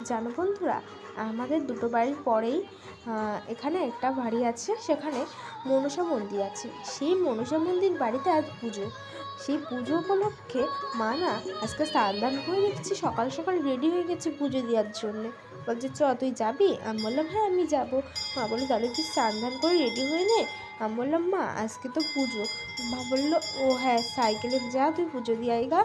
জানো বন্ধুরা, আমাদের দুটো বাড়ির পরেই এখানে একটা বাড়ি আছে, সেখানে মনসা মন্দির আছে। সেই মনসা মন্দির বাড়িতে আজ পুজো। সেই পুজো উপলক্ষে মা না আজকে স্নান দান করে দেখছি সকাল সকাল রেডি হয়ে গেছে পুজো দেওয়ার জন্যে। বলছে চ তুই যাবি? আমি বললাম হ্যাঁ আমি যাবো। মা বললো তাহলে তুই স্নান দান করে রেডি হয়ে নে। আমি বললাম মা আজকে তো পুজো। মা বললো ও হ্যাঁ সাইকেলে যা তুই পুজো দিয়ে আইগা,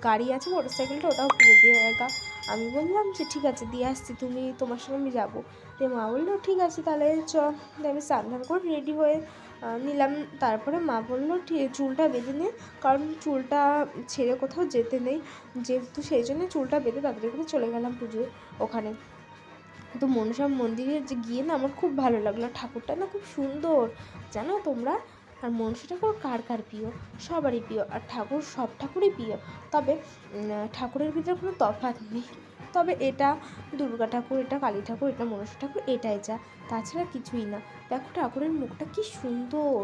গাড়ি আছে মোটর সাইকেলটা, ওটাও পুজো দিয়ে আইগা। আমি বললাম যে ঠিক আছে দিয়ে আসছি, তুমি তোমার সঙ্গে আমি যাবো। দিয়ে মা বললো ঠিক আছে তাহলে চ। দিয়ে আমি স্নান ধান করে রেডি হয়ে নিলাম। তারপরে মা বললো চুলটা বেঁধে নে, কারণ চুলটা ছেড়ে কোথাও যেতে নেই, যেহেতু সেই জন্য চুলটা বেঁধে তাড়াতাড়ি করে চলে গেলাম পুজোর ওখানে। তো মনসা মন্দিরে যে গিয়ে না আমার খুব ভালো লাগলো, ঠাকুরটা না খুব সুন্দর জানো তোমরা। আর মনসা ঠাকুর কার কার প্রিয়? সবারই প্রিয়। আর ঠাকুর সব ঠাকুরই প্রিয়, তবে ঠাকুরের ভিতরে কোনো তফাৎ নেই। তবে এটা দুর্গা ঠাকুর, এটা কালী ঠাকুর, এটা মনসা ঠাকুর, এটাই যা, তাছাড়া কিছুই না। দেখো ঠাকুরের মুখটা কি সুন্দর।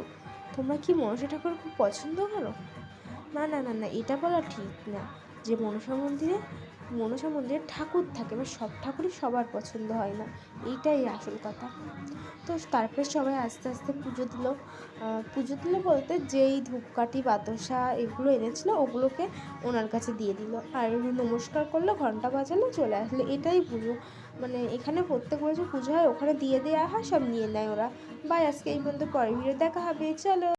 তোমরা কি মনসা ঠাকুর খুব পছন্দ করো? না না না না, এটা বলা ঠিক না যে মনসা মন্দিরে ঠাকুর থাকে, এবার সব ঠাকুরই সবার পছন্দ হয় না, এইটাই আসল কথা। তো তারপরে সবাই আস্তে আস্তে পুজো দিল বলতে যেই ধূপকাঠি বাতাসা এগুলো এনেছিল ওগুলোকে ওনার কাছে দিয়ে দিল, আর নমস্কার করলো, ঘন্টা বাজালো, চলে আসলো। এটাই পুজো। মানে এখানে প্রত্যেক বছর পুজো হয়, ওখানে দিয়ে দেওয়া হয়, সব নিয়ে নেয় ওরা। বাই, আজকে এই পর্যন্ত, পরের ভিডিও দেখা হবে, চলো।